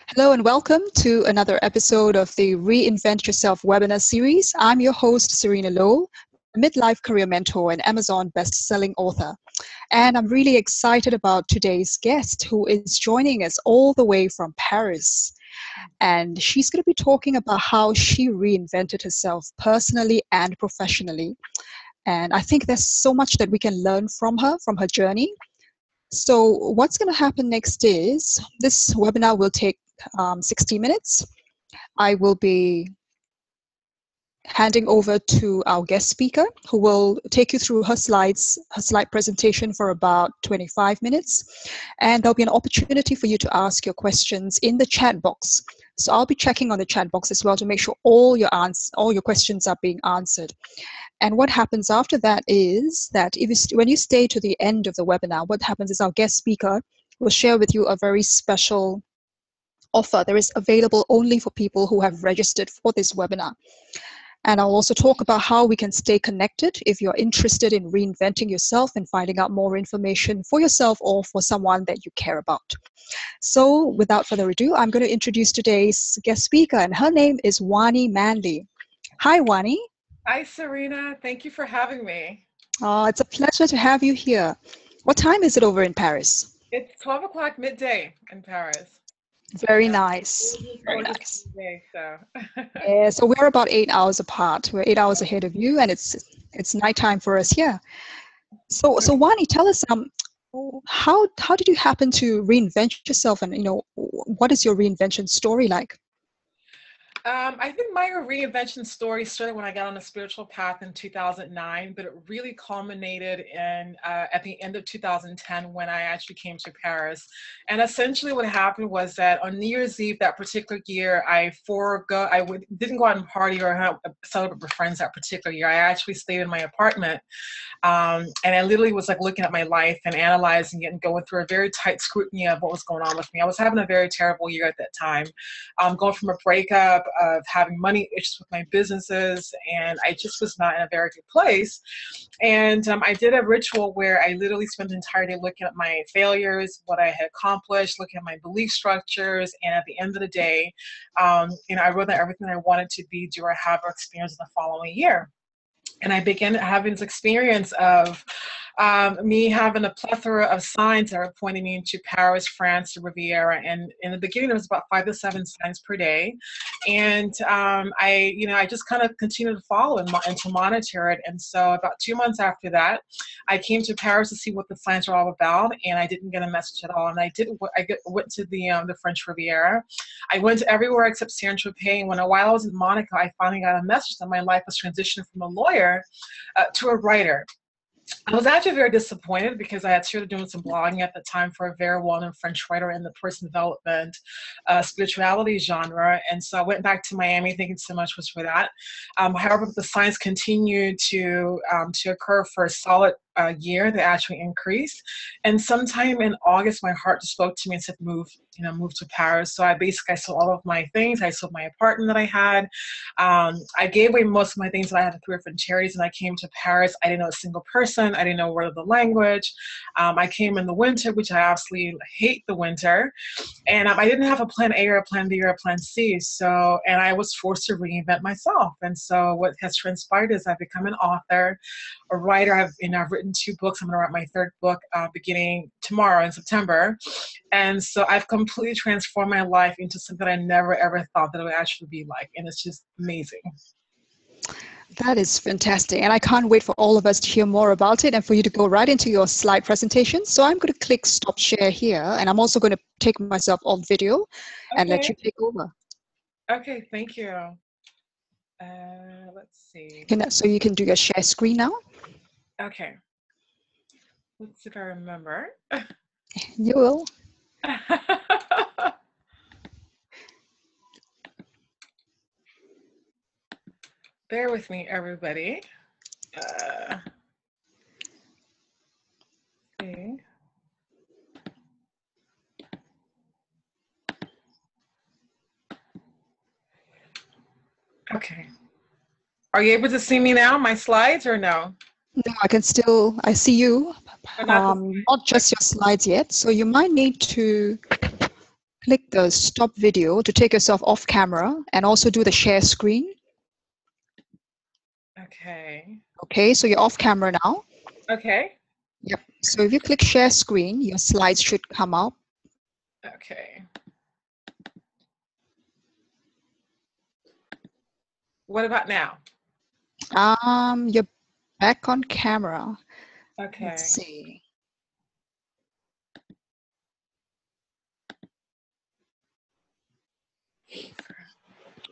Hello and welcome to another episode of the Reinvent Yourself webinar series. I'm your host, Serena Lowe, midlife career mentor and Amazon best-selling author. And I'm really excited about today's guest who is joining us all the way from Paris. And she's going to be talking about how she reinvented herself personally and professionally. And I think there's so much that we can learn from her journey. So what's going to happen next is this webinar will take 60 minutes. I will be handing over to our guest speaker who will take you through her slide presentation for about 25 minutes. And there'll be an opportunity for you to ask your questions in the chat box. So I'll be checking on the chat box as well to make sure all your questions are being answered. And what happens after that is that when you stay to the end of the webinar, what happens is our guest speaker will share with you a very special offer that is available only for people who have registered for this webinar. And I'll also talk about how we can stay connected if you're interested in reinventing yourself and finding out more information for yourself or for someone that you care about. So without further ado, I'm going to introduce today's guest speaker, and her name is Wani Manley. Hi, Wani. Hi, Serena. Thank you for having me. It's a pleasure to have you here. What time is it over in Paris? It's 12 o'clock midday in Paris. Very nice. Very nice. So. Yeah, so we're about 8 hours apart. We're 8 hours ahead of you, and it's nighttime for us here. So Wani, tell us how did you happen to reinvent yourself, and what is your reinvention story like? I think my reinvention story started when I got on a spiritual path in 2009, but it really culminated in at the end of 2010 when I actually came to Paris. And essentially what happened was that on New Year's Eve that particular year, didn't go out and party or celebrate with friends that particular year. I actually stayed in my apartment. And I literally was like looking at my life and analyzing it and going through a very tight scrutiny of what was going on with me. I was having a very terrible year at that time, going from a breakup, of having money issues with my businesses, and I just was not in a very good place. And I did a ritual where I literally spent the entire day looking at my failures, what I had accomplished, looking at my belief structures, and at the end of the day, I wrote down everything I wanted to be, do, or have, or experience in the following year. And I began having this experience of me having a plethora of signs that were pointing me into Paris, France, the Riviera. And in the beginning, there was about 5 to 7 signs per day. And I just kind of continued to follow and to monitor it. And so about 2 months after that, I came to Paris to see what the signs are all about. And I didn't get a message at all. And I went to the French Riviera. I went to everywhere except Saint-Tropez. And while I was in Monaco, I finally got a message that my life was transitioning from a lawyer to a writer. I was actually very disappointed because I had started doing some blogging at the time for a very well-known French writer in the personal development, spirituality genre. And so I went back to Miami thinking so much was for that. However, the signs continued to occur for a solid year. They actually increased. And sometime in August, my heart just spoke to me and said, move to Paris. So I sold all of my things. I sold my apartment that I had. I gave away most of my things that I had to 3 different charities, and I came to Paris. I didn't know a single person. I didn't know a word of the language. I came in the winter, which I absolutely hate the winter. And I didn't have a plan A or a plan B or a plan C. And I was forced to reinvent myself. And so what has transpired is I've become an author, a writer. I've written 2 books. I'm going to write my 3rd book beginning tomorrow in September. And so I've completely transformed my life into something I never, ever thought that it would actually be like. And it's just amazing. That is fantastic. And I can't wait for all of us to hear more about it and for you to go right into your slide presentation. So I'm going to click stop share here. And I'm also going to take myself off video and let you take over. Okay, thank you. Let's see. So you can do your share screen now. Okay. Let's see if I remember. You will. Bear with me, everybody. Okay. Okay. Are you able to see me now, my slides, or no? No, I see you. Not just your slides yet. So you might need to Click the stop video to take yourself off camera and also do the share screen. Okay. Okay, so you're off camera now. Okay. Yep. So if you click share screen, your slides should come up. Okay. What about now? You're back on camera. Okay. Let's see.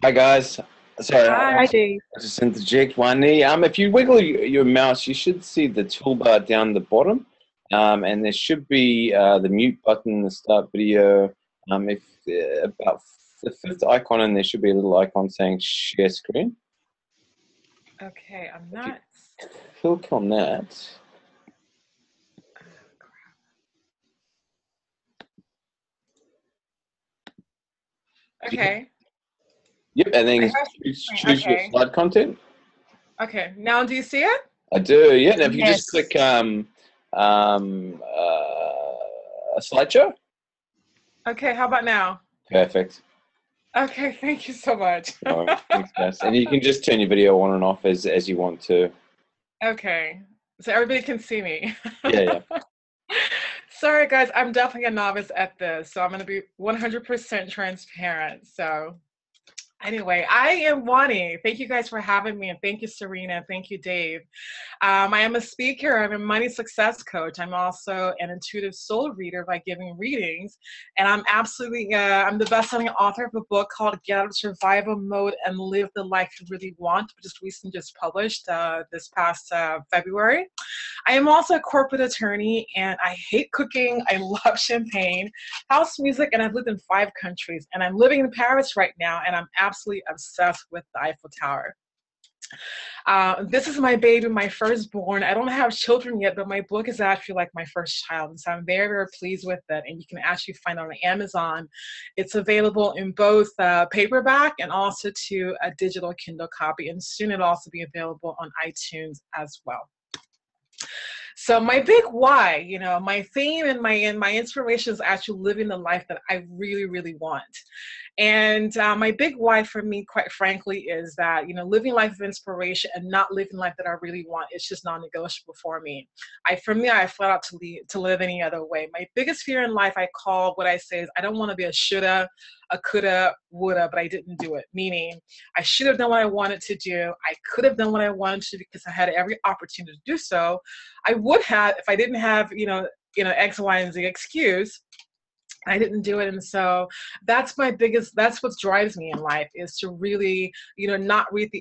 Hi guys. Sorry, Hi. Dave. I just interject one. If you wiggle your mouse, you should see the toolbar down the bottom, and there should be the mute button, the start video. If about the fifth icon, and there should be a little icon saying share screen. Okay, I'm not. Click on that. Okay. Yep, and then choose your Okay. slide content. Okay. Now, do you see it? I do. Yeah. And if you Yes. just click a slideshow. Okay. How about now? Perfect. Okay. Thank you so much. All right, thanks, guys. And you can just turn your video on and off as you want to. Okay. So everybody can see me. Yeah. Sorry, guys. I'm definitely a novice at this, so I'm going to be 100% transparent. So anyway, I am Wani. Thank you guys for having me, and thank you, Serena, and thank you, Dave. I am a speaker. I'm a money success coach. I'm also an intuitive soul reader by giving readings, and I'm absolutely I'm the best-selling author of a book called Get Out of Survival Mode and Live the Life You Really Want, which is recently just published this past February. I am also a corporate attorney, and I hate cooking. I love champagne, house music, and I've lived in 5 countries, and I'm living in Paris right now, and I'm absolutely obsessed with the Eiffel Tower. This is my baby, my firstborn. I don't have children yet, but my book is actually like my first child, and so I'm very, very pleased with it, and you can actually find it on Amazon. It's available in both paperback and also to a digital Kindle copy, and soon it'll also be available on iTunes as well. So my big why, my theme and my inspiration is actually living the life that I really, really want. And my big why for me, quite frankly, is that, living life of inspiration and not living life that I really want, it's just non-negotiable for me. I flat out to live any other way. My biggest fear in life, what I say is I don't want to be a shoulda, a coulda, woulda, but I didn't do it. Meaning I should have done what I wanted to do. I could have done what I wanted to because I had every opportunity to do so. I would have if I didn't have, X, Y, and Z excuse. I didn't do it. And so that's what drives me in life, is to really, not reach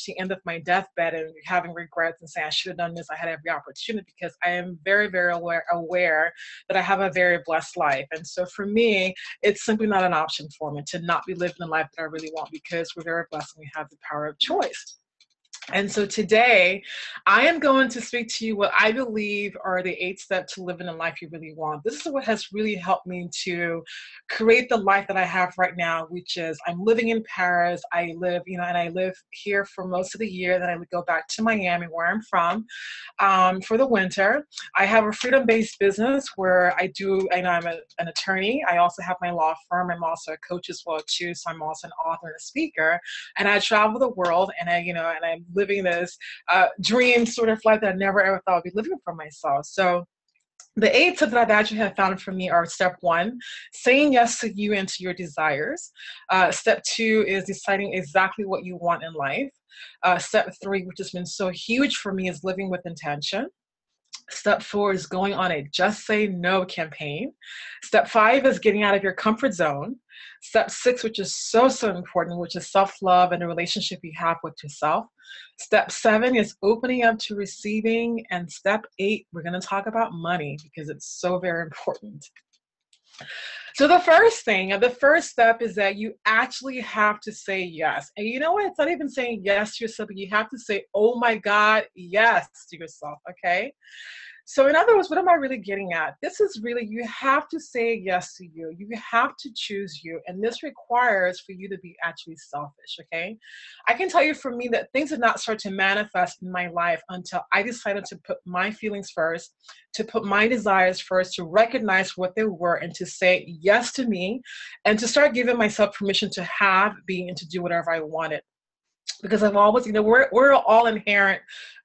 the end of my deathbed and having regrets and saying I should have done this. I had every opportunity, because I am very, very aware that I have a very blessed life. And so for me, it's simply not an option for me to not be living the life that I really want, because we're very blessed and we have the power of choice. And so today, I am going to speak to you what I believe are the 8 steps to living the life you really want. This is what has really helped me to create the life that I have right now, which is I'm living in Paris. I live, and I live here for most of the year. Then I would go back to Miami, where I'm from, for the winter. I have a freedom-based business where I'm an attorney. I also have my law firm. I'm also a coach as well too. So I'm also an author and a speaker. And I travel the world, and I'm living this dream sort of life that I never ever thought I'd be living for myself. So the 8 steps that I've actually have found for me are: step 1, saying yes to you and to your desires. Step 2 is deciding exactly what you want in life. Step 3, which has been so huge for me, is living with intention. Step 4 is going on a Just Say No campaign. Step 5 is getting out of your comfort zone. Step 6, which is so, so important, which is self-love and the relationship you have with yourself. Step 7 is opening up to receiving. And step 8, we're going to talk about money, because it's so very important. So the first step is that you actually have to say yes. And you know what? It's not even saying yes to yourself, but you have to say, oh my God, yes to yourself, okay? So in other words, what am I really getting at? This is really, you have to say yes to you. You have to choose you. And this requires for you to be actually selfish, okay? I can tell you for me that things did not start to manifest in my life until I decided to put my feelings first, to put my desires first, to recognize what they were and to say yes to me and to start giving myself permission to have, be, and to do whatever I wanted. Because I've always, we're all inherent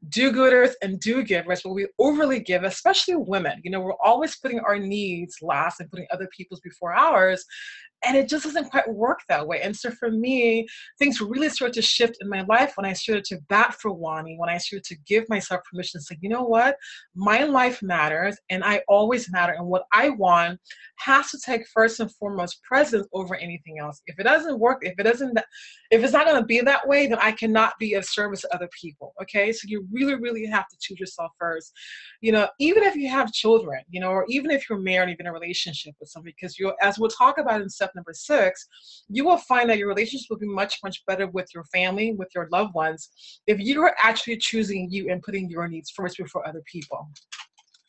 do-gooders and do-givers, but we overly give, especially women. We're always putting our needs last and putting other people's before ours. And it just doesn't quite work that way. And so for me, things really started to shift in my life when I started to bat for Wani, when I started to give myself permission to say, you know what, my life matters and I always matter. And what I want has to take first and foremost precedence over anything else. If it doesn't work, if it's not going to be that way, then I cannot be of service to other people. Okay. So you really, really have to choose yourself first. Even if you have children, or even if you're married, even in a relationship with somebody, because as we'll talk about in step number 6, you will find that your relationship will be much, much better with your family, with your loved ones, if you are actually choosing you and putting your needs first before other people.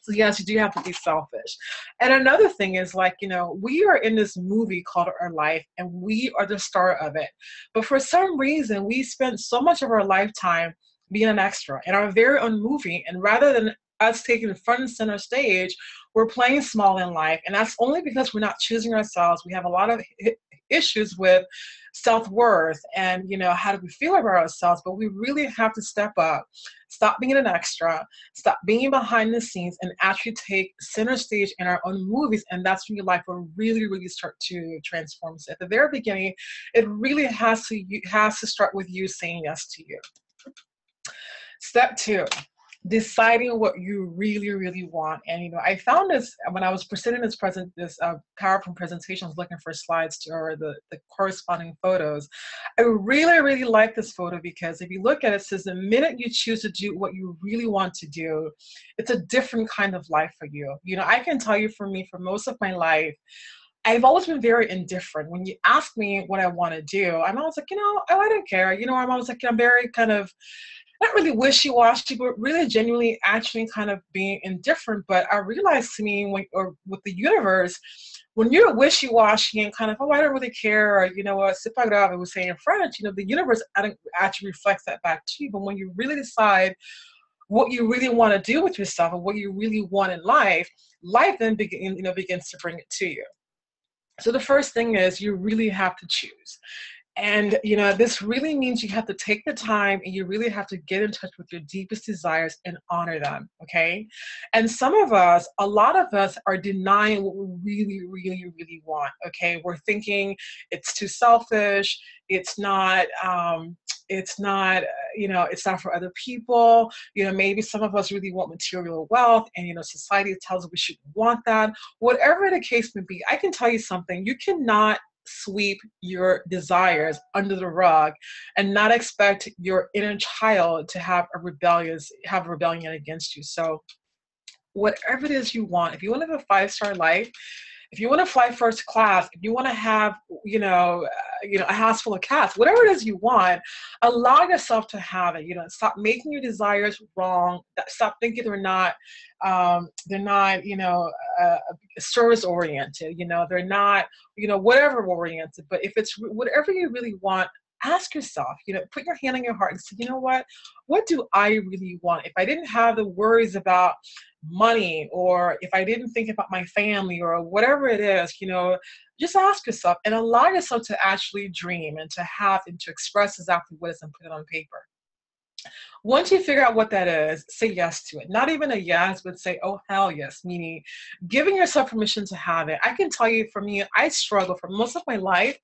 So yes, you do have to be selfish. And another thing is we are in this movie called Our Life and we are the star of it. But for some reason, we spend so much of our lifetime being an extra in our very own movie. And rather than us taking the front and center stage, we're playing small in life. And that's only because we're not choosing ourselves. We have a lot of issues with self-worth and, how do we feel about ourselves? But we really have to step up, stop being an extra, stop being behind the scenes, and actually take center stage in our own movies. And that's when your life will really, really start to transform. So at the very beginning, it really has to start with you saying yes to you. Step 2. Deciding what you really, really want. And, I found this when I was presenting this PowerPoint presentation. I was looking for slides or the corresponding photos. I really, really like this photo because if you look at it, it says the minute you choose to do what you really want to do, it's a different kind of life for you. I can tell you for me, for most of my life, I've always been very indifferent. When you ask me what I want to do, I'm always like, I don't care. I'm always like, I'm very kind of, not really wishy-washy, but really genuinely actually kind of being indifferent. But I realized to me with the universe, when you're wishy-washy and kind of, I don't really care, or, c'est pas grave, I would say in French, the universe actually reflects that back to you. But when you really decide what you really want to do with yourself and what you really want in life then begins to bring it to you. So the first thing is you really have to choose. And, this really means you have to take the time and you really have to get in touch with your deepest desires and honor them, okay? And a lot of us are denying what we really, really, really want, okay? We're thinking it's too selfish, it's not for other people. Maybe some of us really want material wealth and, society tells us we shouldn't want that. Whatever the case may be, I can tell you something. You cannot sweep your desires under the rug and not expect your inner child to have a rebellion against you. So whatever it is you want, if you want to have a 5-star life, if you want to fly first class, if you want to have, a house full of cats, whatever it is you want, allow yourself to have it. Stop making your desires wrong. Stop thinking they're not service oriented. They're not, whatever oriented. But if it's whatever you really want, ask yourself, put your hand on your heart and say, what do I really want? If I didn't have the worries about money, or if I didn't think about my family, or whatever it is, just ask yourself and allow yourself to actually dream and to have and to express exactly what is and put it on paper. Once you figure out what that is, say yes to it. Not even a yes, but say, oh, hell yes, meaning giving yourself permission to have it. I can tell you, for me, I struggled for most of my life.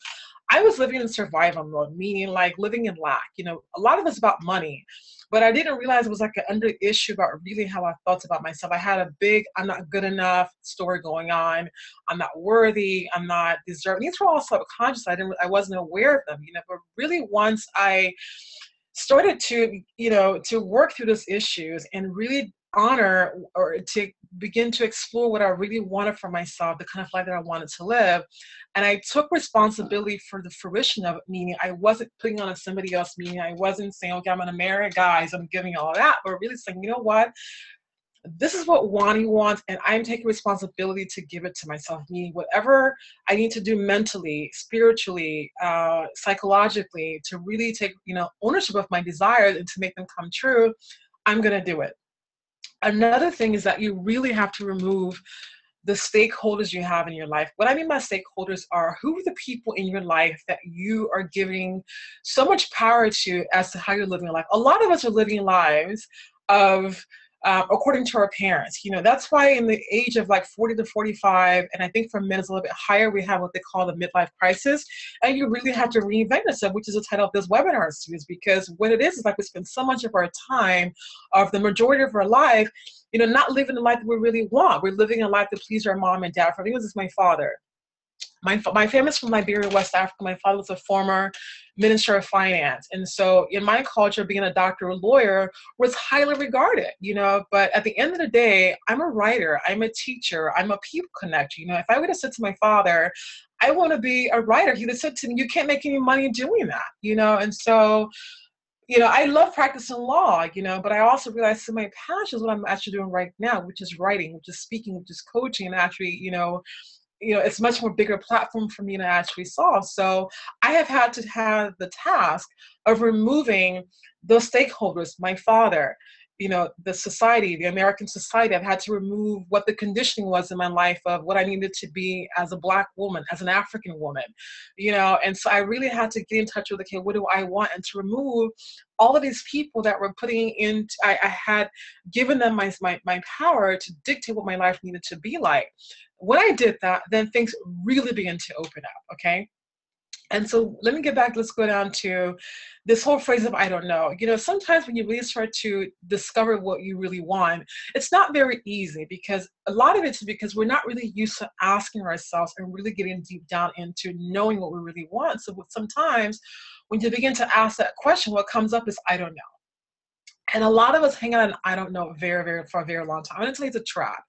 I was living in survival mode, meaning like living in lack. A lot of it's about money, but I didn't realize it was like an under issue about really how I felt about myself. I had a big, I'm not good enough story going on. I'm not worthy. I'm not deserving. These were all subconscious. I wasn't aware of them, but really once I started to work through those issues and really honor or to begin to explore what I really wanted for myself, the kind of life that I wanted to live. And I took responsibility for the fruition of it, meaning I wasn't putting on somebody else, meaning I wasn't saying, okay, I'm going to marry guys, I'm giving all that, but really saying, you know what? this is what Wani wants, and I'm taking responsibility to give it to myself, meaning whatever I need to do mentally, spiritually, psychologically, to really take, ownership of my desires and to make them come true, I'm going to do it. Another thing is that you really have to remove the stakeholders you have in your life. What I mean by stakeholders are, who are the people in your life that you are giving so much power to as to how you're living your life. A lot of us are living lives of according to our parents. That's why in the age of like 40 to 45, and I think for men it's a little bit higher, we have what they call the midlife crisis. And you really have to reinvent yourself, which is the title of this webinar series, because what it is like we spend so much of our time, of the majority of our life, not living the life that we really want. We're living a life to please our mom and dad. For me, this is my father. My family's from Liberia, West Africa. My father was a former minister of finance. And so in my culture, being a doctor or lawyer was highly regarded, but at the end of the day, I'm a writer, I'm a teacher, I'm a people connector. If I would have said to my father, I want to be a writer, he would have said to me, you can't make any money doing that, and so I love practicing law, but I also realized that my passion is what I'm actually doing right now, which is writing, which is speaking, which is coaching, and actually, it's much more bigger platform for me to actually solve. So I have had to have the task of removing those stakeholders, my father, the society, the American society. I've had to remove what the conditioning was in my life of what I needed to be as a Black woman, as an African woman, and so I really had to get in touch with, okay, what do I want? And to remove all of these people that were putting in, I had given them my power to dictate what my life needed to be like. When I did that, then things really began to open up, okay? And so let me get back, let's go down to this whole phrase of, I don't know. Sometimes when you really start to discover what you really want, it's not very easy, because a lot of it's because we're not really used to asking ourselves and really getting deep down into knowing what we really want. So sometimes when you begin to ask that question, what comes up is, I don't know. And a lot of us hang on, I don't know, for a very long time. I'm going to tell you it's a trap.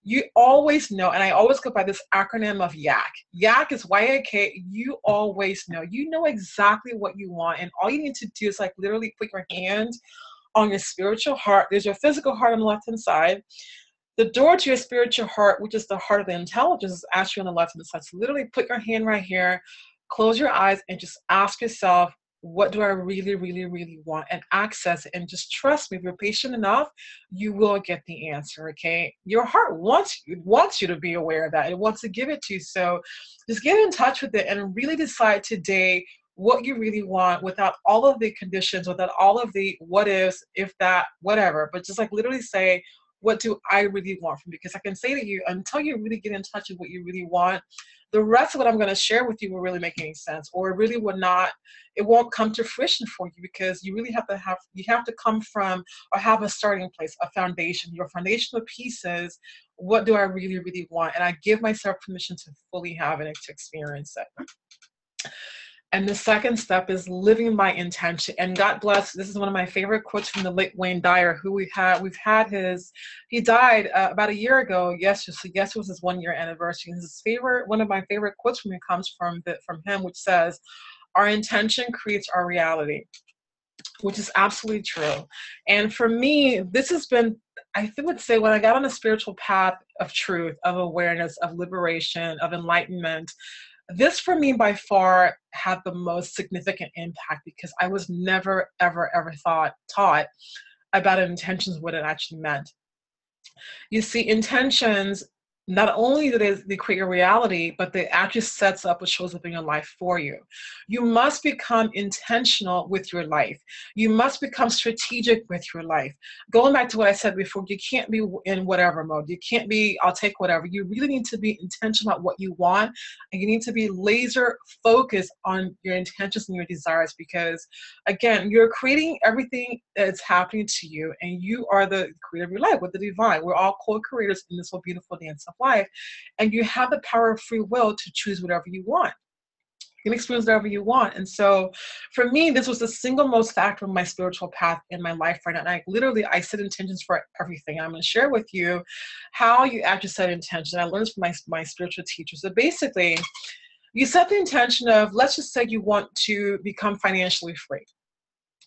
You always know, and I always go by this acronym of YAK. YAK is Y-A-K. You always know. You know exactly what you want, and all you need to do is like literally put your hand on your spiritual heart. There's your physical heart on the left-hand side. The door to your spiritual heart, which is the heart of the intelligence, is actually on the left-hand side. So literally put your hand right here, close your eyes, and just ask yourself, what do I really, really, really want? And access it. And just trust me, if you're patient enough, you will get the answer, okay? Your heart wants you to be aware of that. It wants to give it to you. So just get in touch with it and really decide today what you really want, without all of the conditions, without all of the what ifs, if that, whatever. But just like literally say, what do I really want from you? Because I can say to you, until you really get in touch with what you really want, the rest of what I'm going to share with you will really make any sense, or it really would not, it won't come to fruition for you, because you really have to come from, or have a starting place, a foundation. Your foundational piece is, what do I really, really want? And I give myself permission to fully have it and to experience it. And the second step is living my intention. And God bless, this is one of my favorite quotes from the late Wayne Dyer, who he died about a year ago. Yes, it was his 1 year anniversary. One of my favorite quotes from him comes from him, which says, our intention creates our reality, which is absolutely true. And for me, this has been, I would say, when I got on a spiritual path of truth, of awareness, of liberation, of enlightenment, this for me by far had the most significant impact, because I was never, ever, ever taught about intentions, what it actually meant. You see, intentions, not only do they create your reality, but they actually sets up what shows up in your life for you. You must become intentional with your life. You must become strategic with your life. Going back to what I said before, you can't be in whatever mode. You can't be, I'll take whatever. You really need to be intentional about what you want, and you need to be laser focused on your intentions and your desires, because again, you're creating everything that's happening to you, and you are the creator of your life with the divine. We're all co-creators in this whole beautiful dance of life, and you have the power of free will to choose whatever you want. You can experience whatever you want. And so for me, this was the single most factor of my spiritual path in my life right now. And I set intentions for everything. I'm going to share with you how you actually set intention. I learned from my spiritual teachers. So basically, you set the intention of, let's just say you want to become financially free.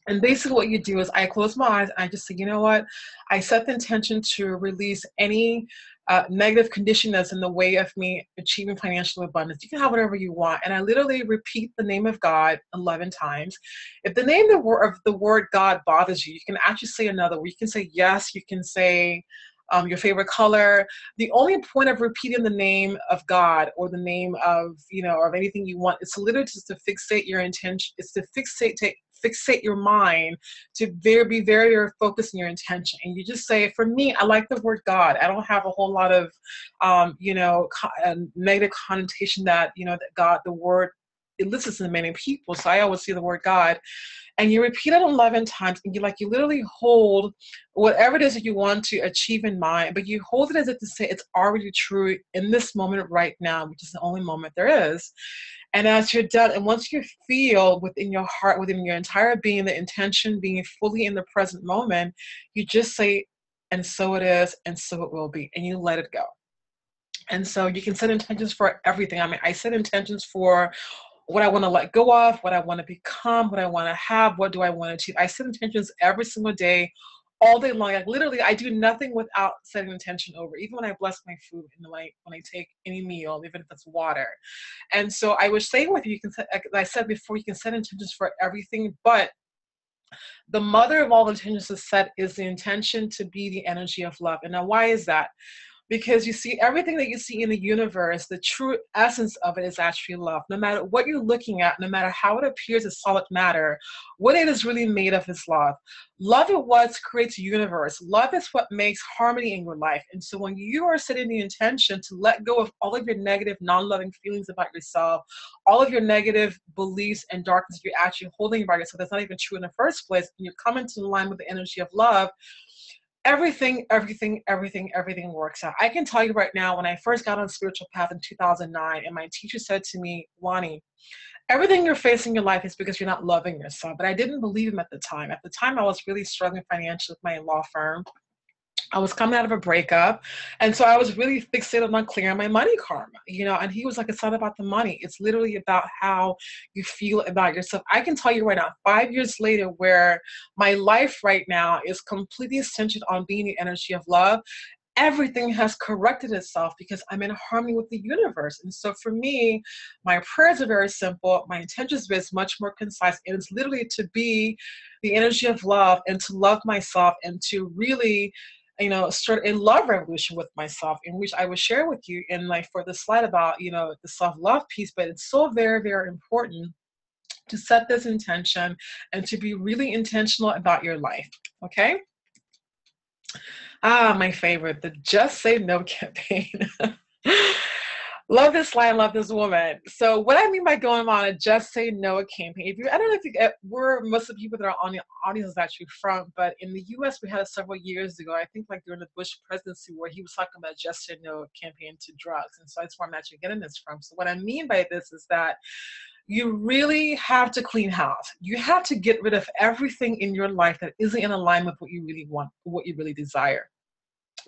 And basically what you do is I close my eyes and I just say, you know what? I set the intention to release any negative condition that's in the way of me achieving financial abundance. You can have whatever you want. And I literally repeat the name of God 11 times. If the name of the word God bothers you, you can actually say another word. You can say yes. You can say your favorite color. The only point of repeating the name of God or the name of, of anything you want, is literally just to fixate your intention. It's to fixate your mind to be very, very focused on your intention. And you just say, for me, I like the word God. I don't have a whole lot of, negative connotation that, that God, the word, it listens to many people. So I always see the word God. And you repeat it 11 times, and you literally hold whatever it is that you want to achieve in mind, but you hold it as if to say it's already true in this moment right now, which is the only moment there is. And as you're done, and once you feel within your heart, within your entire being, the intention being fully in the present moment, you just say, and so it is, and so it will be, and you let it go. And so you can set intentions for everything. I mean, I set intentions for what I want to let go of, what I want to become, what I want to have, what do I want to achieve. I set intentions every single day, all day long. Like literally, I do nothing without setting intention over. Even when I bless my food, and when I take any meal, even if it's water. And so I was saying with you, can set, like I said before, you can set intentions for everything, but the mother of all intentions to set is the intention to be the energy of love. And now, why is that? Because you see, everything that you see in the universe, the true essence of it is actually love. No matter what you're looking at, no matter how it appears as solid matter, what it is really made of is love. Love is what creates the universe. Love is what makes harmony in your life. And so when you are setting the intention to let go of all of your negative, non-loving feelings about yourself, all of your negative beliefs and darkness you're actually holding about yourself that's not even true in the first place, and you come into line with the energy of love, everything works out. I can tell you right now, when I first got on the spiritual path in 2009, and my teacher said to me, Wani, everything you're facing in your life is because you're not loving yourself. But I didn't believe him at the time. At the time, I was really struggling financially with my law firm. I was coming out of a breakup. And so I was really fixated on clearing my money karma, and he was like, it's not about the money. It's literally about how you feel about yourself. I can tell you right now, 5 years later, where my life right now is completely centered on being the energy of love, everything has corrected itself because I'm in harmony with the universe. And so for me, my prayers are very simple. My intentions is much more concise. And it's literally to be the energy of love and to love myself and to really start a love revolution with myself, in which I will share with you in for the slide about, the self-love piece. But it's so very, very important to set this intention and to be really intentional about your life. Okay. My favorite, the Just Say No campaign. Love this slide, love this woman. So what I mean by going on a Just Say No campaign, I don't know if where most of the people that are on the audience is actually from, but in the US, we had it several years ago, I think during the Bush presidency, where he was talking about Just Say No campaign to drugs. And so that's where I'm actually getting this from. So what I mean by this is that you really have to clean house. You have to get rid of everything in your life that isn't in alignment with what you really want, what you really desire.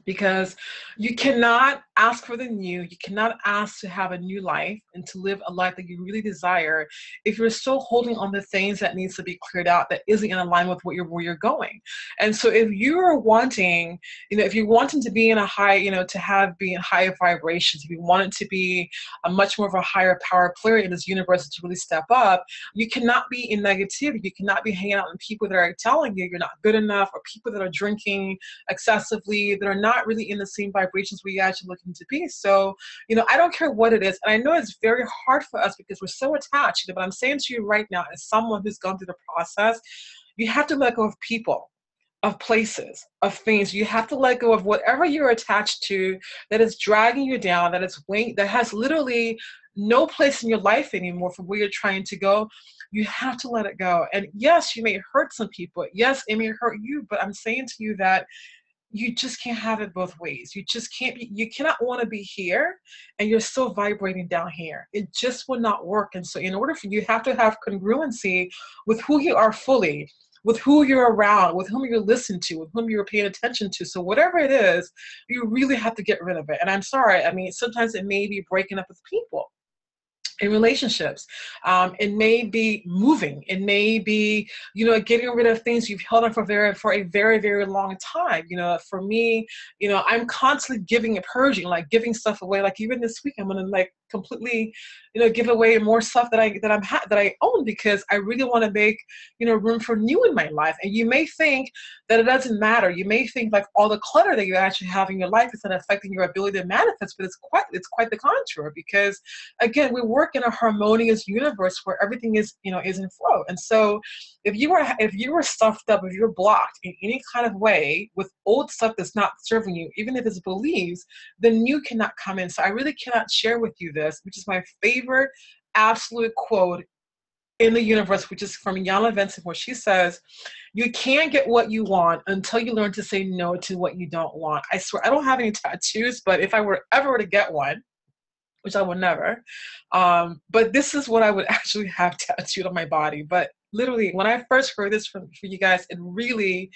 Because you cannot ask for the new, you cannot ask to have a new life and to live a life that you really desire if you're still holding on the things that needs to be cleared out that isn't in alignment with where you're going. And so if you're wanting, if you're wanting to be in a high, be in higher vibrations, if you want it to be a much more of a higher power player in this universe to really step up, you cannot be in negativity. You cannot be hanging out with people that are telling you you're not good enough, or people that are drinking excessively, that are not really in the same vibrations we actually looking to be. So, I don't care what it is. And I know it's very hard for us because we're so attached, but I'm saying to you right now, as someone who's gone through the process, you have to let go of people, of places, of things. You have to let go of whatever you're attached to that is dragging you down, that has literally no place in your life anymore for where you're trying to go. You have to let it go. And yes, you may hurt some people. Yes, it may hurt you, but I'm saying to you that you just can't have it both ways. You cannot want to be here and you're still vibrating down here. It just will not work. And so in order for you have to have congruency with who you are fully, with who you're around, with whom you're listening to, with whom you're paying attention to. So whatever it is, you really have to get rid of it. And I'm sorry, sometimes it may be breaking up with people. in relationships. It may be moving. It may be, getting rid of things you've held on for a very, very long time. For me, I'm constantly giving and purging, like giving stuff away. Like even this week, I'm gonna like completely, give away more stuff that I own, because I really want to make, room for new in my life. And you may think that it doesn't matter. You may think like all the clutter that you actually have in your life is not affecting your ability to manifest, but it's quite the contrary, because again, we work in a harmonious universe where everything is in flow. And so if you were stuffed up, if you're blocked in any kind of way with old stuff that's not serving you, even if it's beliefs, then new cannot come in. So I really cannot share with you this, which is my favorite absolute quote in the universe, which is from Iyanla Vanzant, where she says, "You can't get what you want until you learn to say no to what you don't want." I swear, I don't have any tattoos, but if I were ever to get one, which I will never, but this is what I would actually have tattooed on my body. But literally, when I first heard this from you guys, it really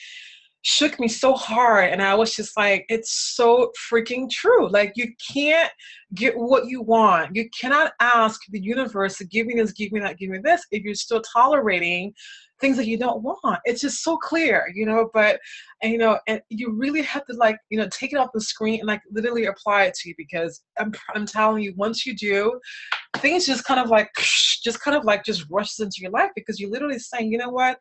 shook me so hard, and I was just like, it's so freaking true. Like, you can't get what you want. You cannot ask the universe to give me this, give me that, give me this, if you're still tolerating things that you don't want. It's just so clear, but and you really have to like, take it off the screen and like literally apply it to you, because I'm telling you, once you do, things just kind of like just rushes into your life, because you're literally saying, you know what?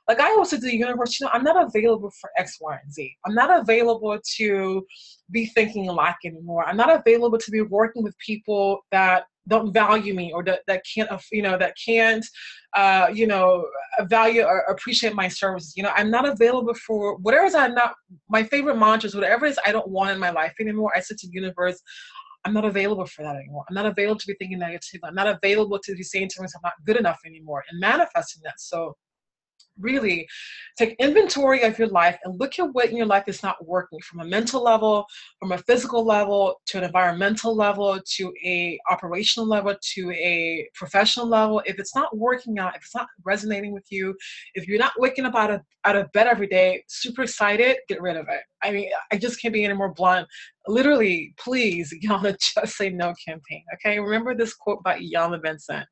Like I always say to the universe, I'm not available for X, Y, and Z. I'm not available to be thinking alike anymore. I'm not available to be working with people that don't value me, or that can't, value or appreciate my services. I'm not available for whatever is my favorite mantras, whatever it is I don't want in my life anymore. I said to the universe, I'm not available for that anymore. I'm not available to be thinking negative. I'm not available to be saying to myself, I'm not good enough anymore, and manifesting that. So really take inventory of your life and look at what in your life is not working, from a mental level, from a physical level, to an environmental level, to a operational level, to a professional level. If it's not working out, if it's not resonating with you, if you're not waking up out of bed every day super excited, get rid of it. I mean, I just can't be any more blunt. Literally, please get on the Just Say No campaign. Okay, remember this quote by Iyanla Vanzant.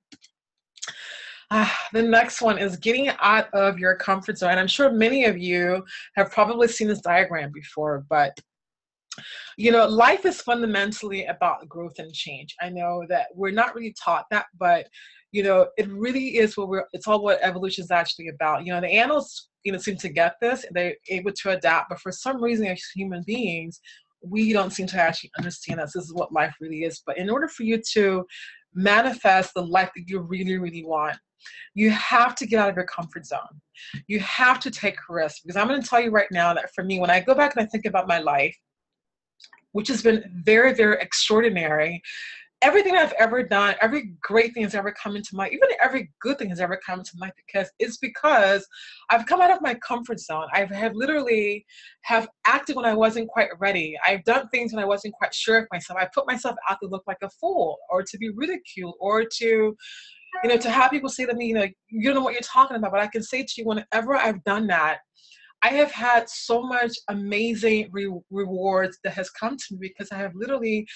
The next one is getting out of your comfort zone. And I'm sure many of you have probably seen this diagram before, but life is fundamentally about growth and change. I know that we're not really taught that, but it really is it's all what evolution is actually about. The animals, seem to get this, they're able to adapt, but for some reason as human beings, we don't seem to actually understand that this is what life really is. But in order for you to manifest the life that you really, really want, you have to get out of your comfort zone. You have to take risks, because I'm going to tell you right now that for me, when I go back and I think about my life, which has been very, very extraordinary, everything I've ever done, every great thing has ever come into my, even every good thing has ever come into my, because I've come out of my comfort zone. I have literally have acted when I wasn't quite ready. I've done things when I wasn't quite sure of myself. I put myself out to look like a fool, or to be ridiculed, or to have people say to me, you don't know what you're talking about. But I can say to you, whenever I've done that, I have had so much amazing rewards that has come to me, because I have literally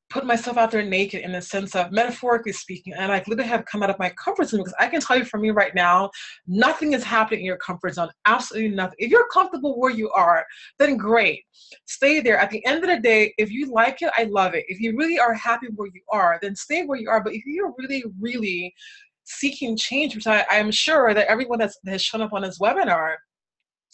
put myself out there naked, in the sense of, metaphorically speaking, and I literally have come out of my comfort zone. Because I can tell you, for me right now, nothing is happening in your comfort zone. Absolutely nothing. If you're comfortable where you are, then great. Stay there. At the end of the day, if you like it, I love it. If you really are happy where you are, then stay where you are. But if you're really, really seeking change, which I am sure that everyone that has shown up on this webinar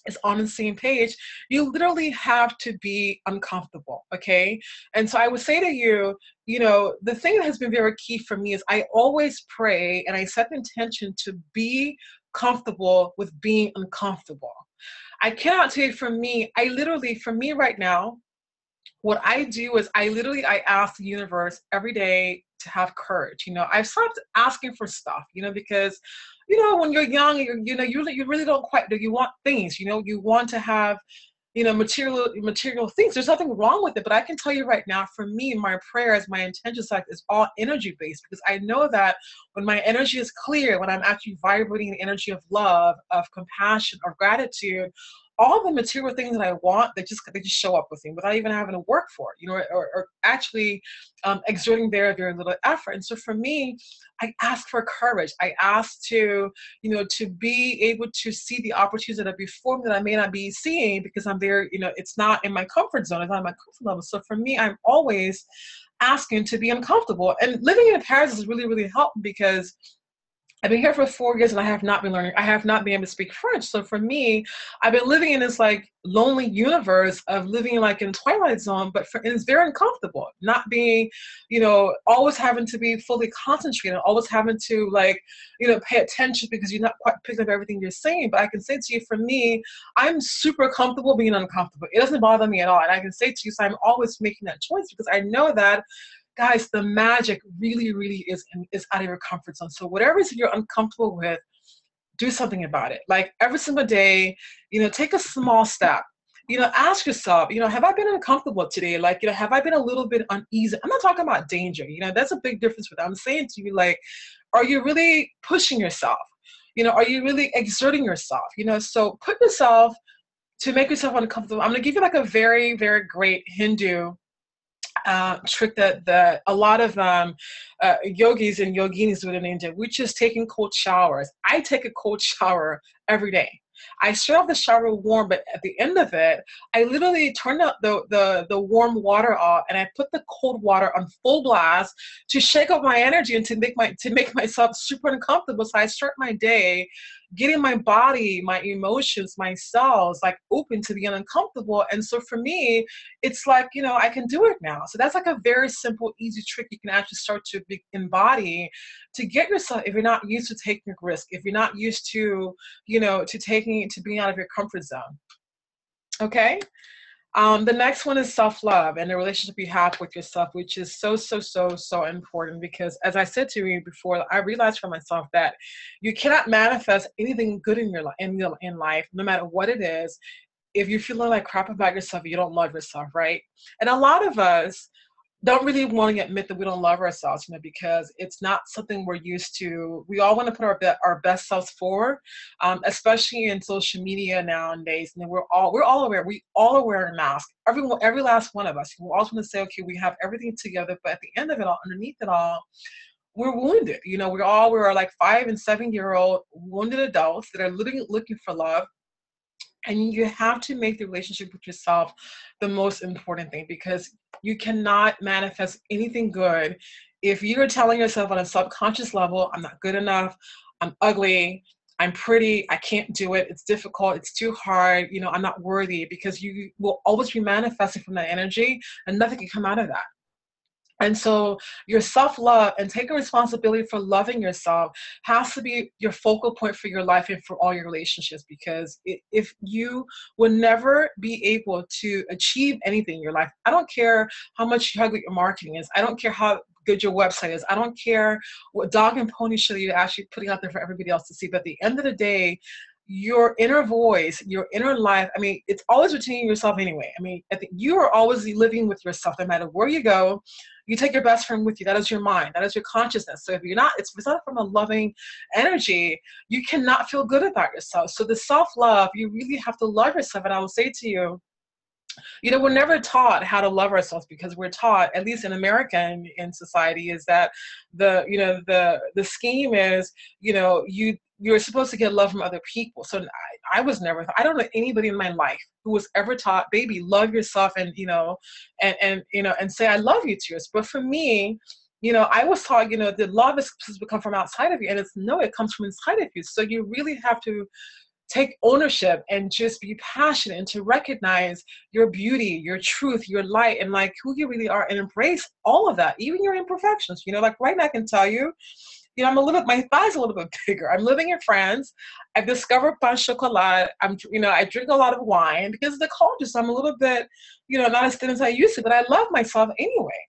is on the same page, you literally have to be uncomfortable, okay? And so I would say to you, the thing that has been very key for me is I always pray and I set the intention to be comfortable with being uncomfortable. I cannot tell you, for me right now, what I do is I ask the universe every day to have courage. I've stopped asking for stuff, because when you're young, you really don't quite do. You want things, you want to have, material things. There's nothing wrong with it. But I can tell you right now, for me, my prayers, my intentions, is all energy based, because I know that when my energy is clear, when I'm actually vibrating the energy of love, of compassion, of gratitude, all the material things that I want, they just show up with me without even having to work for it, or actually exerting very little effort. And so for me, I ask for courage. I ask to, to be able to see the opportunities that are before me that I may not be seeing because I'm there, it's not in my comfort zone, it's not in my comfort level. So for me, I'm always asking to be uncomfortable. And living in Paris has really, really helped because I've been here for 4 years and I have not been learning. I have not been able to speak French. So for me, I've been living in this like lonely universe of living like in Twilight Zone, but it's very uncomfortable. Not being, always having to be fully concentrated, always having to like, pay attention because you're not quite picking up everything you're saying. But I can say to you, for me, I'm super comfortable being uncomfortable. It doesn't bother me at all. And I can say to you, so I'm always making that choice because I know that, guys, the magic really, really is out of your comfort zone. So whatever it is you're uncomfortable with, do something about it. Like every single day, take a small step. Ask yourself, have I been uncomfortable today? Like, have I been a little bit uneasy? I'm not talking about danger. That's a big difference with that. I'm saying to you, like, are you really pushing yourself? Are you really exerting yourself? So put yourself to make yourself uncomfortable. I'm going to give you like a very, very great Hindu trick that a lot of yogis and yoginis do in India, which is taking cold showers. I take a cold shower every day. I start off the shower warm, but at the end of it, I literally turn up the warm water off and I put the cold water on full blast to shake up my energy and to make myself super uncomfortable. So I start my day getting my body, my emotions, my cells like open to the uncomfortable. And so for me, it's like, I can do it now. So that's like a very simple, easy trick you can actually start to embody to get yourself, if you're not used to taking a risk, if you're not used to, to being out of your comfort zone. Okay. The next one is self-love and the relationship you have with yourself, which is so, so, so, so important because as I said to you before, I realized for myself that you cannot manifest anything good in your life, in life, no matter what it is. If you're feeling like crap about yourself, you don't love yourself, right? And a lot of us don't really want to admit that we don't love ourselves, because it's not something we're used to. We all want to put our best selves forward, especially in social media nowadays. And we're all aware. We all are wearing a mask. Every last one of us. We all want to say, okay, we have everything together, but at the end of it all, underneath it all, we're wounded. We're like 5 and 7-year-old wounded adults that are literally looking for love. And you have to make the relationship with yourself the most important thing, because you cannot manifest anything good if you're telling yourself on a subconscious level, I'm not good enough, I'm ugly, I'm pretty, I can't do it, it's difficult, it's too hard, I'm not worthy, because you will always be manifesting from that energy and nothing can come out of that. And so your self-love and taking responsibility for loving yourself has to be your focal point for your life and for all your relationships, because if you will never be able to achieve anything in your life, I don't care how good your marketing is, I don't care how good your website is, I don't care what dog and pony show you're actually putting out there for everybody else to see, but at the end of the day, your inner voice, your inner life, it's always retaining yourself anyway. I think you are always living with yourself, no matter where you go. You take your best friend with you. That is your mind. That is your consciousness. So if it's not from a loving energy, you cannot feel good about yourself. So the self-love, you really have to love yourself. And I will say to you, we're never taught how to love ourselves, because we're taught, at least in America in society, is that the scheme is, you're supposed to get love from other people. So I was never, I don't know anybody in my life who was ever taught, baby, love yourself and say, I love you to yours. But for me, I was taught, the love is supposed to come from outside of you. And it comes from inside of you. So you really have to take ownership and just be passionate and to recognize your beauty, your truth, your light, and like who you really are, and embrace all of that, even your imperfections. Like right now I can tell you, my thigh's a little bit bigger. I'm living in France. I've discovered pain chocolat. I drink a lot of wine because of the culture. So I'm a little bit, not as thin as I used to, but I love myself anyway.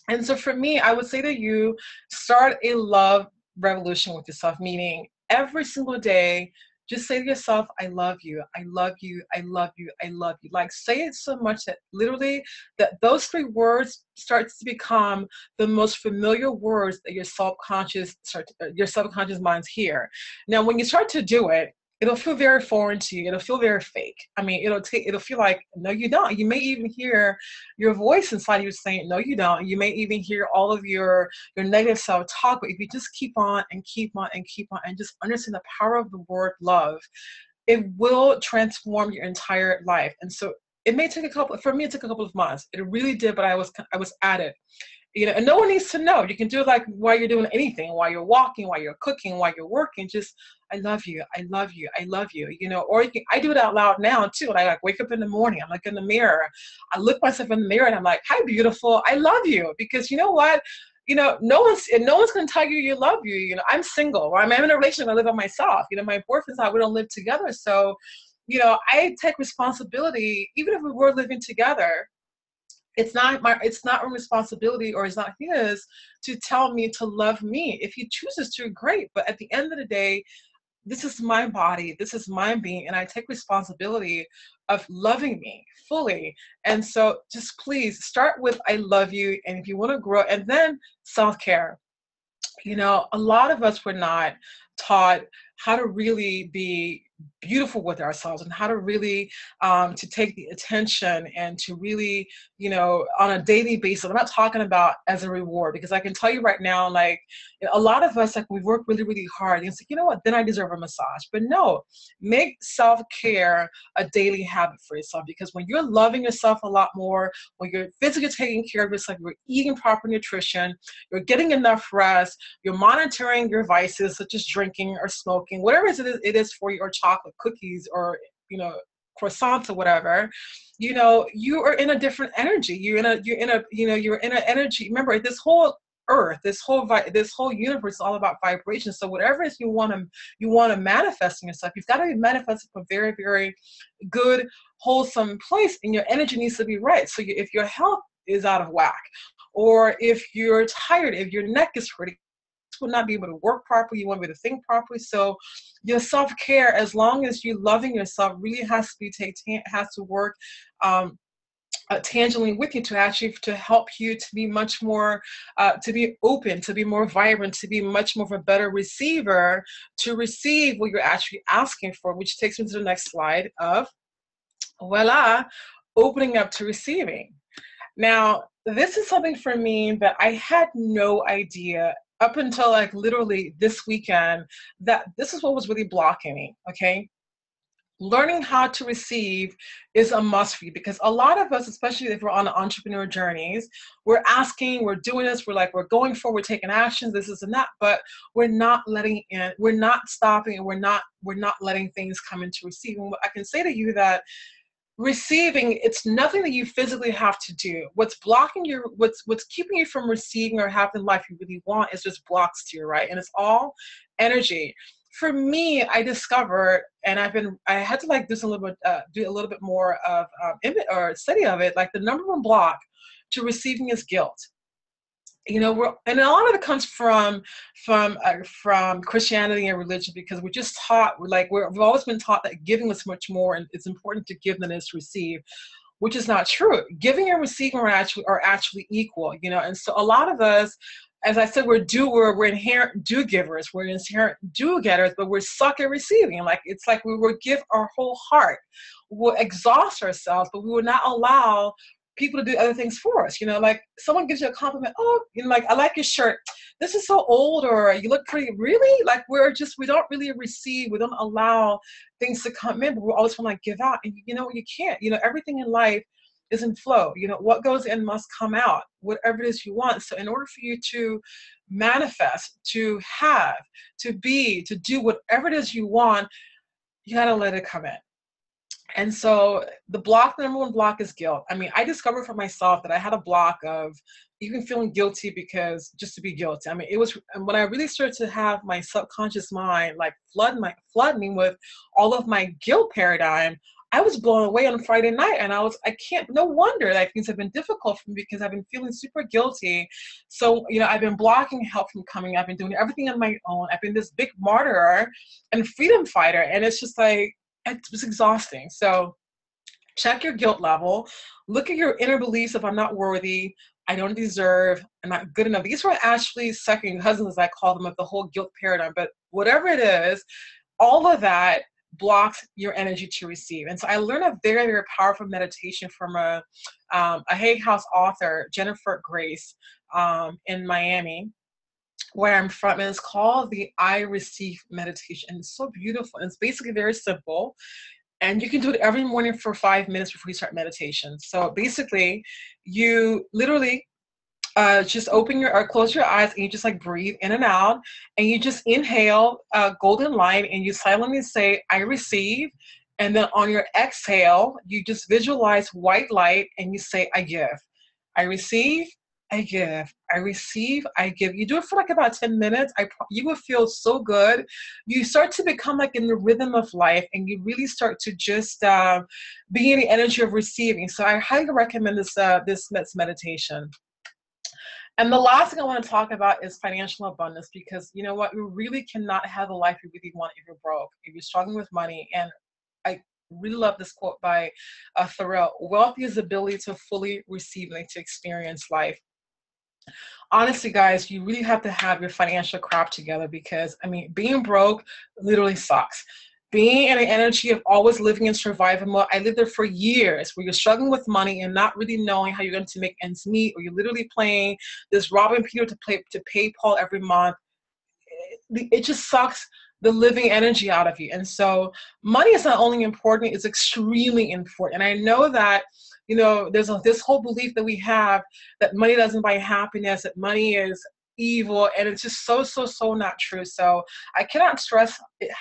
And so for me, I would say to you, start a love revolution with yourself, meaning every single day, just say to yourself, I love you, I love you, I love you, I love you. Like, say it so much that literally that those 3 words starts to become the most familiar words that your subconscious minds hear. Now, when you start to do it, it'll feel very foreign to you. It'll feel very fake. I mean, it'll feel like, no, you don't. You may even hear your voice inside you saying, no, you don't. You may even hear all of your negative self-talk, but if you just keep on and keep on and keep on and just understand the power of the word love, it will transform your entire life. And so it may take for me, it took a couple of months. It really did, but I was at it. And no one needs to know. You can do it like while you're doing anything, while you're walking, while you're cooking, while you're working. Just, I love you, I love you, I love you. Or I do it out loud now too. And I like wake up in the morning, I'm like in the mirror, I look myself in the mirror and I'm like, hi, beautiful, I love you. Because you know what? No one's going to tell you you love you. I'm single. I'm in a relationship. I live by myself. My boyfriend's not. We don't live together. So, I take responsibility, even if we were living together. It's not my responsibility, or it's not his, to tell me to love me. If he chooses to, great. But at the end of the day, this is my body, this is my being, and I take responsibility of loving me fully. And so just please start with I love you. And if you want to grow, and then self-care. A lot of us were not taught how to really be beautiful with ourselves, and how to really to take the attention and to really, on a daily basis. I'm not talking about as a reward, because I can tell you right now, like a lot of us, like we work really, really hard and it's like, you know what, then I deserve a massage. But no, make self-care a daily habit for yourself, because when you're loving yourself a lot more, when you're physically taking care of yourself, you're eating proper nutrition, you're getting enough rest, you're monitoring your vices such as drinking or smoking, whatever it is for you, or chocolate, cookies, or croissants or whatever, you are in a different energy. You're in an energy. Remember, this whole earth, this whole universe is all about vibration. So whatever it is you want to manifest in yourself, you've got to be manifesting from a very, very good, wholesome place, and your energy needs to be right. So if your health is out of whack, or if you're tired, if your neck is hurting, will not be able to work properly, you won't be able to think properly. So your self-care, as long as you loving yourself, really has to work tangibly with you to help you to be much more, to be open, to be more vibrant, to be much more of a better receiver, to receive what you're actually asking for, which takes me to the next slide of, voila, opening up to receiving. Now, this is something for me that I had no idea up until like literally this weekend, that this is what was really blocking me, okay? Learning how to receive is a must for you, because a lot of us, especially if we're on entrepreneur journeys, we're asking, we're doing this, we're going forward, we're taking actions, this is and that, but we're not letting in, we're not stopping, and we're not letting things come into receiving. I can say to you that receiving, it's nothing that you physically have to do. What's blocking you, what's keeping you from receiving or having the life you really want is just blocks to you, right? And it's all energy. For me, I discovered, and I had to like do a little bit more of study of it. Like the number one block to receiving is guilt. And a lot of it comes from Christianity and religion, because we're just taught, we've always been taught that giving is much more, and it's important to give than it is to receive, which is not true. Giving and receiving are actually equal, and so a lot of us, as I said, we're inherent do-givers, we're inherent do-getters, but we're suck at receiving. It's like we will give our whole heart, we'll exhaust ourselves, but we will not allow people to do other things for us. Like someone gives you a compliment, like, I like your shirt, this is so old, or you look pretty, really? Like we don't really receive, we don't allow things to come in, but we always want to give out, and you can't. Everything in life is in flow. What goes in must come out, whatever it is you want. So in order for you to manifest, to have, to be, to do whatever it is you want, you got to let it come in. And so the number one block is guilt. I mean, I discovered for myself that I had a block of even feeling guilty because just to be guilty. I mean, it was when I really started to have my subconscious mind like flood me with all of my guilt paradigm. I was blown away on Friday night, and no wonder that things have been difficult for me, because I've been feeling super guilty. So, I've been blocking help from coming. I've been doing everything on my own. I've been this big martyr and freedom fighter, and it's just like, it was exhausting. So check your guilt level. Look at your inner beliefs of I'm not worthy, I don't deserve, I'm not good enough. These were actually second cousins, as I call them, of the whole guilt paradigm. But whatever it is, all of that blocks your energy to receive. And so I learned a very, very powerful meditation from a Hay House author, Jennifer Grace, in Miami, where I'm from, and it's called the I Receive meditation. And it's so beautiful. And it's basically very simple. And you can do it every morning for 5 minutes before you start meditation. So basically, you literally just open your or close your eyes, and you just like breathe in and out, and you just inhale golden light, and you silently say, I receive. And then on your exhale, you just visualize white light, and you say, I give. I receive, I give. I receive, I give. You do it for like about 10 minutes. You will feel so good. You start to become like in the rhythm of life, and you really start to just be in the energy of receiving. So I highly recommend this meditation. And the last thing I want to talk about is financial abundance, because you know what? You really cannot have the life you really want if you're broke, if you're struggling with money. And I really love this quote by Thoreau: wealth is the ability to fully receive and to experience life. Honestly, guys, you really have to have your financial crap together, because, I mean, being broke literally sucks. Being in an energy of always living in survival mode, I lived there for years, where you're struggling with money and not really knowing how you're going to make ends meet, or you're literally playing this Robin Peter to pay Paul every month. It just sucks the living energy out of you. And so money is not only important, it's extremely important. And I know that, you know, there's this whole belief that we have that money doesn't buy happiness, that money is evil, and it's just so not true. So I cannot stress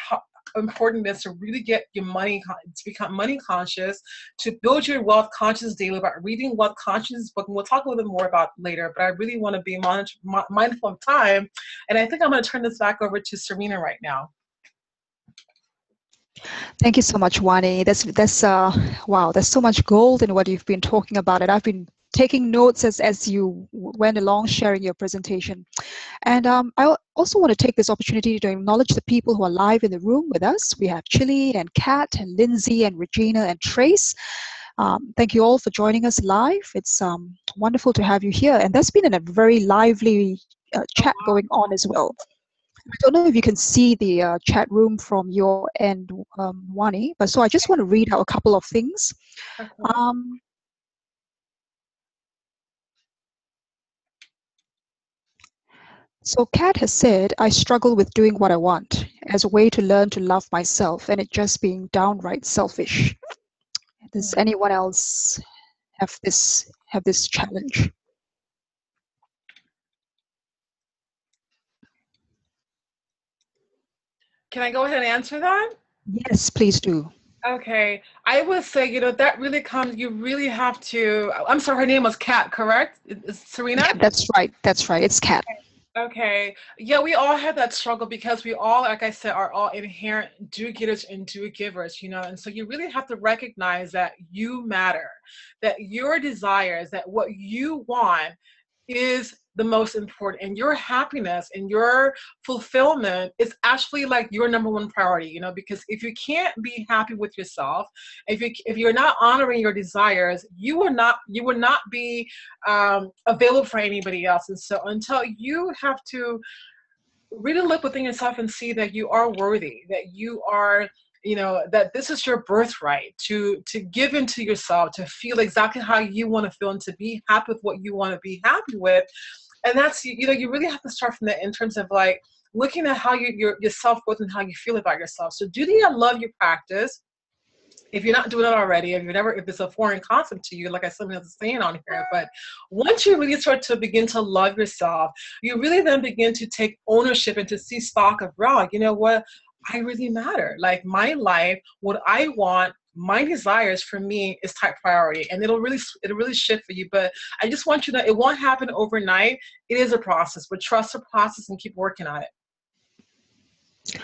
how important it is to really get your money, to become money conscious, to build your wealth conscious daily by reading Wealth Conscious book. And we'll talk a little bit more about it later, but I really want to be mindful of time. And I think I'm going to turn this back over to Serena right now. Thank you so much, Wani. That's wow. There's so much gold in what you've been talking about, and I've been taking notes as you went along sharing your presentation. And I also want to take this opportunity to acknowledge the people who are live in the room with us. We have Chili and Kat and Lindsay and Regina and Trace. Thank you all for joining us live. It's wonderful to have you here. And there's been a very lively chat going on as well. I don't know if you can see the chat room from your end, Wani, but so I just want to read out a couple of things. So Kat has said, I struggle with doing what I want as a way to learn to love myself, and it just being downright selfish. Does anyone else have this challenge? Can I go ahead and answer that? Yes, please do. Okay. I would say, you know, that really comes, you really have to, I'm sorry, her name was Kat, correct? Is Serena? That's right. It's Kat. Okay. Yeah, we all have that struggle, because we all, like I said, are all inherent do-getters and do-givers, you know, and so you really have to recognize that you matter, that your desires, that what you want is the most important, and your happiness and your fulfillment is actually like your number one priority, you know, because if you can't be happy with yourself, if you're not honoring your desires, you will not be available for anybody else. And so until you have to really look within yourself and see that you are worthy, that you are, you know, that this is your birthright to give into yourself, to feel exactly how you want to feel, and to be happy with what you want to be happy with. And that's, you know, you really have to start from that in terms of like looking at how your self-worth and how you feel about yourself. So do the I love you practice. If you're not doing it already, if it's a foreign concept to you, like I somebody else is saying on here, but once you really start to begin to love yourself, you really then begin to take ownership and to see stock of, wow, you know what, I really matter. Like my life, what I want, my desires for me is top priority, and it'll really shift for you. But I just want you to know it won't happen overnight. It is a process, but trust the process and keep working on it.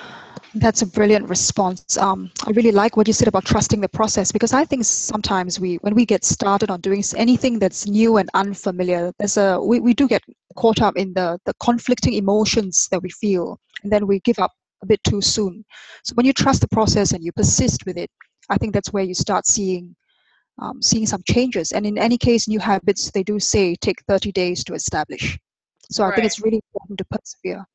That's a brilliant response. I really like what you said about trusting the process, because I think sometimes when we get started on doing anything that's new and unfamiliar, we do get caught up in the conflicting emotions that we feel, and then we give up a bit too soon. So when you trust the process and you persist with it, I think that's where you start seeing some changes. And in any case, new habits, they do say, take 30 days to establish. So I think it's really important to persevere.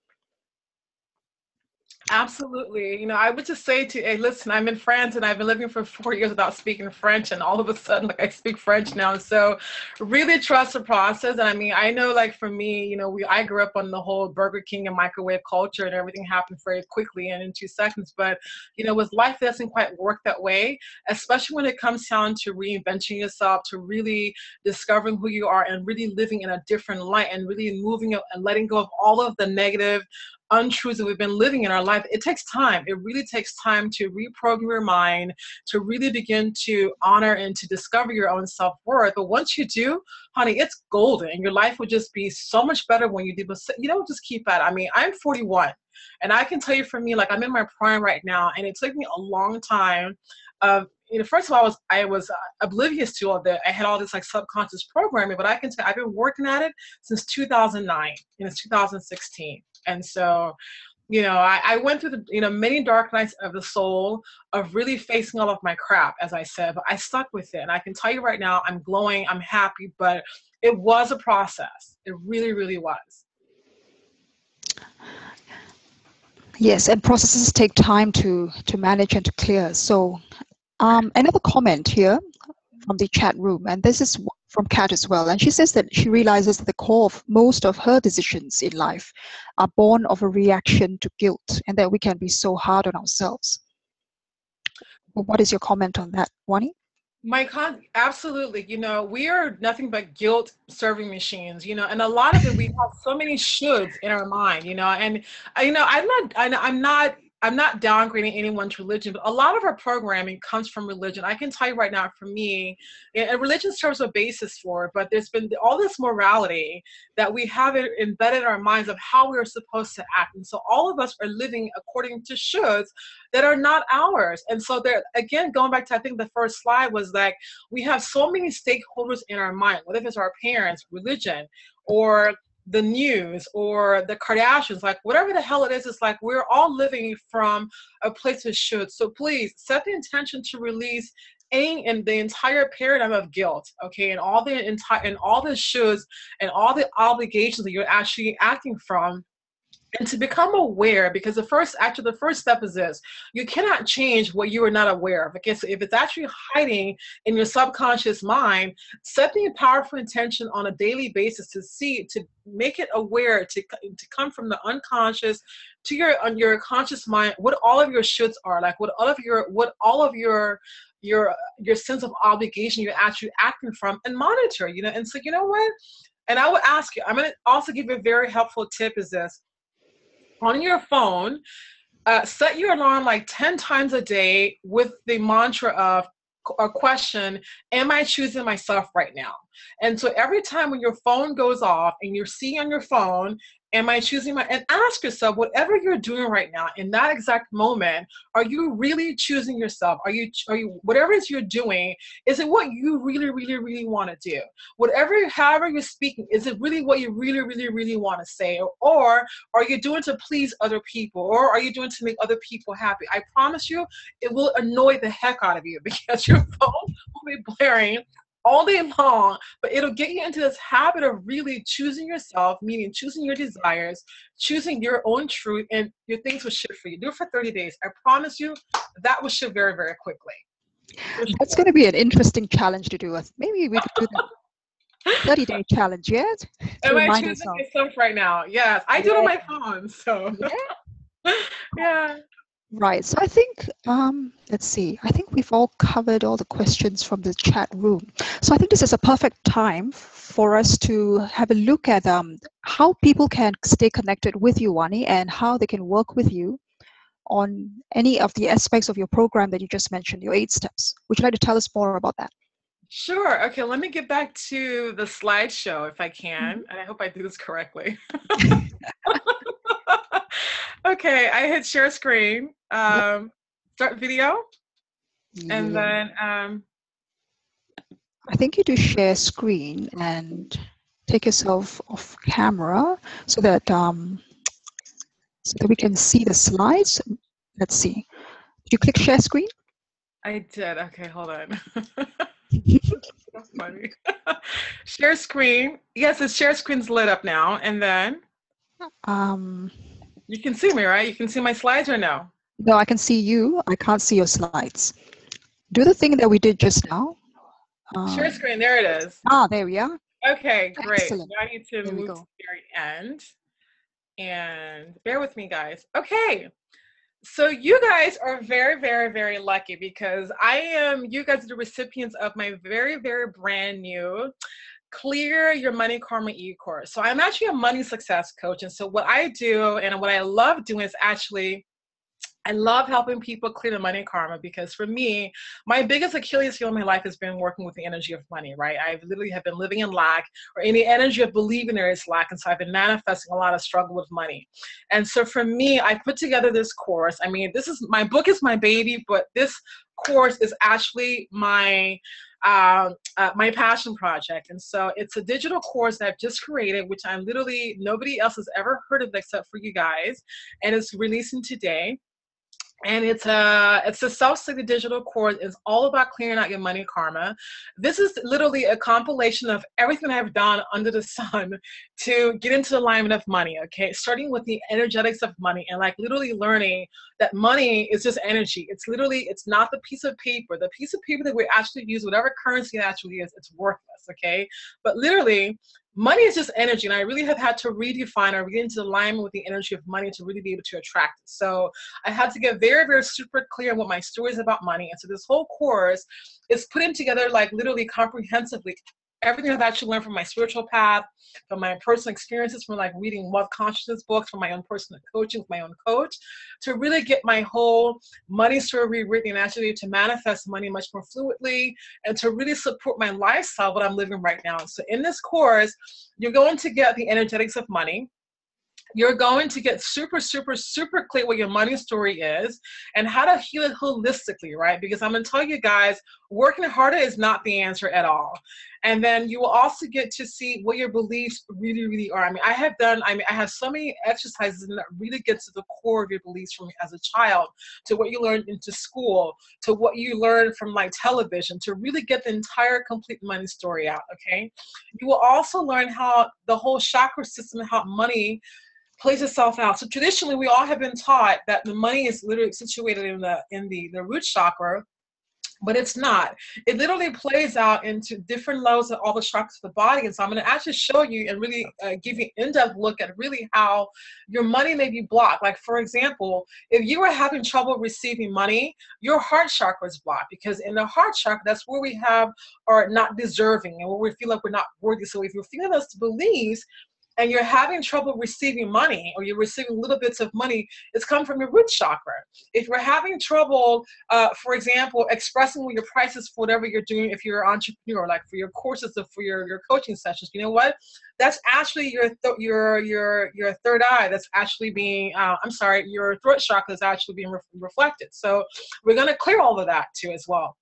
Absolutely. You know, I would just say to, hey, listen, I'm in France and I've been living for 4 years without speaking French, and all of a sudden, like I speak French now. So really trust the process. And I mean, I know like for me, you know, I grew up on the whole Burger King and microwave culture, and everything happened very quickly and in 2 seconds. But, you know, with life, it doesn't quite work that way, especially when it comes down to reinventing yourself, to really discovering who you are and really living in a different light, and really moving and letting go of all of the negative untruths that we've been living in our life. It takes time. It really takes time to reprogram your mind, to really begin to honor and to discover your own self-worth. But once you do, honey, it's golden, and your life will just be so much better when you do. But you know, just keep at it. I mean, I'm 41, and I can tell you, for me, like I'm in my prime right now, and it took me a long time of, you know, first of all, I was oblivious to all that. I had all this like subconscious programming, but I can tell I've been working at it since 2009, and it's 2016. And so, you know, I went through the, you know, many dark nights of the soul of really facing all of my crap, as I said, but I stuck with it. And I can tell you right now, I'm glowing, I'm happy, but it was a process. It really, really was. Yes, and processes take time to manage and to clear. So another comment here from the chat room, and this is from Kat as well. And she says that she realizes that the core of most of her decisions in life are born of a reaction to guilt, and that we can be so hard on ourselves. Well, what is your comment on that, Wani? Absolutely. You know, we are nothing but guilt serving machines, you know, and a lot of it, we have so many shoulds in our mind, you know, and, you know, I'm not downgrading anyone's religion, but a lot of our programming comes from religion. I can tell you right now, for me, and religion serves a basis for it, but there's been all this morality that we have it embedded in our minds of how we're supposed to act. And so all of us are living according to shoulds that are not ours. And so there, again, going back to, I think the first slide was like, we have so many stakeholders in our mind, whether it's our parents, religion, or the news, or the Kardashians, like whatever the hell it is, it's like we're all living from a place of should. So please set the intention to release any and the entire paradigm of guilt, okay, and all the shoulds and all the obligations that you're actually acting from. And to become aware, because the first step is this: you cannot change what you are not aware of. Okay, so if it's actually hiding in your subconscious mind, set the powerful intention on a daily basis to make it aware, to come from the unconscious to your conscious mind, what all of your shoulds are, like what all of your sense of obligation you're actually acting from, and monitor, you know. And so, you know what? And I would ask you, I'm going to also give you a very helpful tip, is this: on your phone, set your alarm like 10 times a day with the mantra of a question, am I choosing myself right now? And so every time when your phone goes off and you're seeing on your phone, am I choosing and ask yourself, whatever you're doing right now in that exact moment, are you really choosing yourself? Are you whatever it is you're doing, is it what you really, really, really want to do? However you're speaking, is it really what you really, really, really want to say? Or are you doing to please other people? Or are you doing to make other people happy? I promise you, it will annoy the heck out of you, because your phone will be blaring all day long, but it'll get you into this habit of really choosing yourself, meaning choosing your desires, choosing your own truth, and your things will shift for you. Do it for 30 days. I promise you that will shift very, very quickly. That's going to be an interesting challenge to do. Maybe we could do the 30-day challenge, yes? Am I choosing myself right now? Yes, I do it on my phone, so. Yeah. Yeah. Right. So I think, let's see, I think we've all covered all the questions from the chat room. So I think this is a perfect time for us to have a look at how people can stay connected with you, Wani, and how they can work with you on any of the aspects of your program that you just mentioned, your 8 steps. Would you like to tell us more about that? Sure. Okay, let me get back to the slideshow if I can, and I hope I do this correctly. Okay, I hit share screen, start video, and then I think you do share screen and take yourself off camera so that we can see the slides. Let's see. Did you click share screen? I did. Okay, hold on. That's funny. Share screen. Yes, the share screen's lit up now, and then You can see me, right? You can see my slides or no? No, I can see you. I can't see your slides. Do the thing that we did just now. Share screen, there it is. There we are. Okay, great. Excellent. Now I need to There we move to go. the very end. And bear with me, guys. Okay. So you guys are very, very, very lucky because you guys are the recipients of my very, very brand new Clear Your Money Karma e-course. So I'm actually a money success coach. And so what I do and what I love doing is actually I love helping people clear the money karma because for me, my biggest Achilles heel in my life has been working with the energy of money, right? I literally have been living in lack or in the energy of believing there is lack. And so I've been manifesting a lot of struggle with money. And so for me, I put together this course. I mean, my book is my baby, but this course is actually my passion project. And so it's a digital course that I've just created, which nobody else has ever heard of except for you guys. And it's releasing today. And it's a self-study digital course. It's all about clearing out your money karma. This is literally a compilation of everything I've done under the sun to get into the alignment of money, okay? Starting with the energetics of money and like literally learning that money is just energy. It's not the piece of paper. The piece of paper that we actually use, whatever currency it actually is, it's worthless, okay? But literally, money is just energy, and I really have had to redefine or get into alignment with the energy of money to really be able to attract it. So I had to get very, very super clear on what my story is about money. And so this whole course is putting together like literally comprehensively everything I've actually learned from my spiritual path, from my personal experiences, from like reading wealth consciousness books, from my own personal coaching with my own coach, to really get my whole money story rewritten and actually to manifest money much more fluidly and to really support my lifestyle, what I'm living right now. So in this course, you're going to get the energetics of money. You're going to get super, super, super clear what your money story is and how to heal it holistically, right? Because I'm going to tell you guys, working harder is not the answer at all. And then you will also get to see what your beliefs really, really are. I have so many exercises that really get to the core of your beliefs from as a child, to what you learned into school, to what you learned from like television, to really get the entire complete money story out, okay? You will also learn how the whole chakra system, how money plays itself out. So traditionally, we all have been taught that the money is literally situated in the root chakra, but it's not. It literally plays out into different levels of all the chakras of the body. And so I'm going to actually show you and really give you an in-depth look at really how your money may be blocked. Like for example, if you are having trouble receiving money, your heart chakra is blocked, because in the heart chakra, that's where we are not deserving and where we feel like we're not worthy. So if you're feeling those beliefs, and you're having trouble receiving money, or you're receiving little bits of money, it's come from your root chakra. If you're having trouble, for example, expressing what your prices for whatever you're doing, if you're an entrepreneur, like for your courses or for your coaching sessions, you know what? That's actually your third eye. That's actually being, your throat chakra is actually being reflected. So we're going to clear all of that too as well.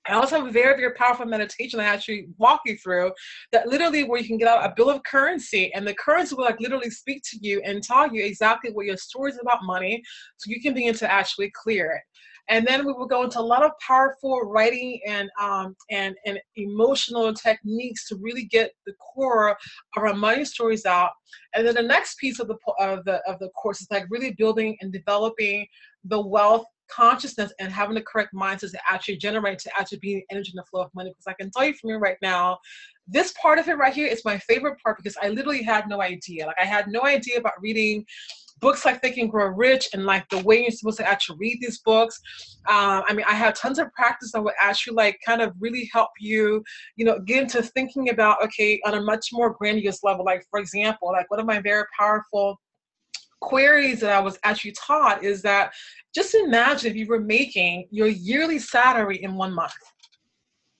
I also have a very, very powerful meditation I actually walk you through, that literally where you can get out a bill of currency, and the currency will like literally speak to you and tell you exactly what your story is about money, so you can begin to actually clear it. And then we will go into a lot of powerful writing and emotional techniques to really get the core of our money stories out. And then the next piece of the course is like really building and developing the wealth consciousness and having the correct mindset to actually generate, to actually be the energy in the flow of money. Because I can tell you from here right now, this part of it right here is my favorite part, because I literally had no idea. Like I had no idea about reading books like Think and Grow Rich and like the way you're supposed to actually read these books. I have tons of practice that would actually like kind of really help you, get into thinking about, okay, on a much more grandiose level. Like for example, like one of my very powerful queries that I was actually taught is that, just imagine if you were making your yearly salary in 1 month.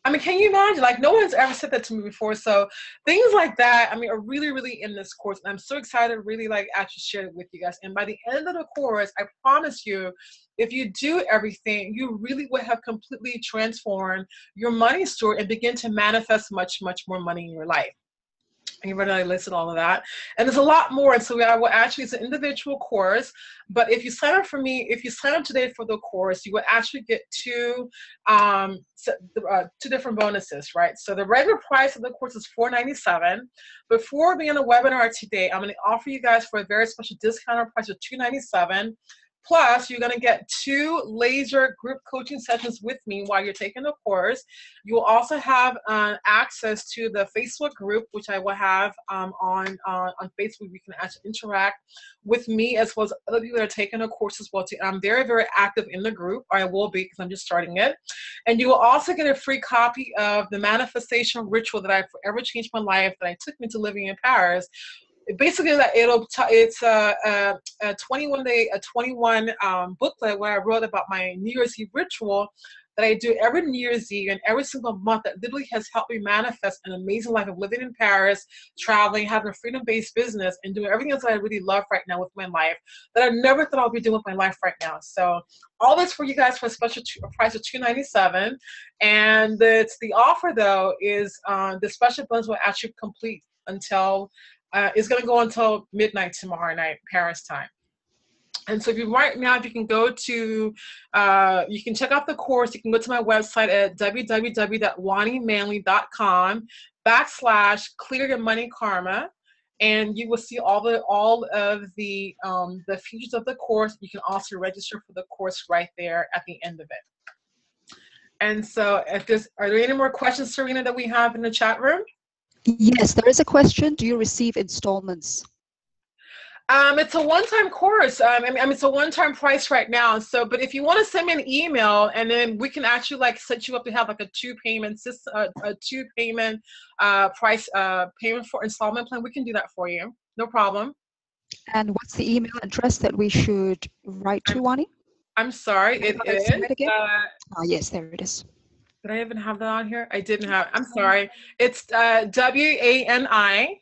Can you imagine? Like no one's ever said that to me before. So things like that, are really, really in this course. And I'm so excited to really like actually share it with you guys. And by the end of the course, I promise you, if you do everything, you really would have completely transformed your money story and begin to manifest much, much more money in your life. And you've already listed all of that. And there's a lot more. And so I will actually, it's an individual course, but if you sign up for me, if you sign up today for the course, you will actually get two different bonuses, right? So the regular price of the course is $497. Before being on a webinar today, I'm going to offer you guys for a very special discounted price of $297. Plus, you're going to get 2 laser group coaching sessions with me while you're taking the course. You will also have access to the Facebook group, which I will have on Facebook. You can actually interact with me as well as other people that are taking the course as well. Too. I'm very, very active in the group, or I will be because I'm just starting it. And you will also get a free copy of the manifestation ritual that I forever changed my life, that I took me to living in Paris. Basically, it's a 21 booklet where I wrote about my New Year's Eve ritual that I do every New Year's Eve and every single month, that literally has helped me manifest an amazing life of living in Paris, traveling, having a freedom-based business, and doing everything else that I really love right now with my life that I never thought I'd be doing with my life right now. So all this for you guys for a special price of $297. And the offer, though, is the special bonus will actually complete until it's going to go until midnight tomorrow night, Paris time. And so if you can go to, you can check out the course. You can go to my website at www.wanimanley.com/clear your money karma. And you will see all of the features of the course. You can also register for the course right there at the end of it. And so are there any more questions, Serena, that we have in the chat room? Yes, there is a question. Do you receive installments? It's a one-time course. It's a one-time price right now. So, but if you want to send me an email, and then we can actually set you up to have a two-payment system, a two-payment price payment for installment plan. We can do that for you. No problem. And what's the email address that we should write to, Wani? I'm sorry. It is. Yes, there it is. Did I even have that on here? I didn't have. I'm sorry. It's WANI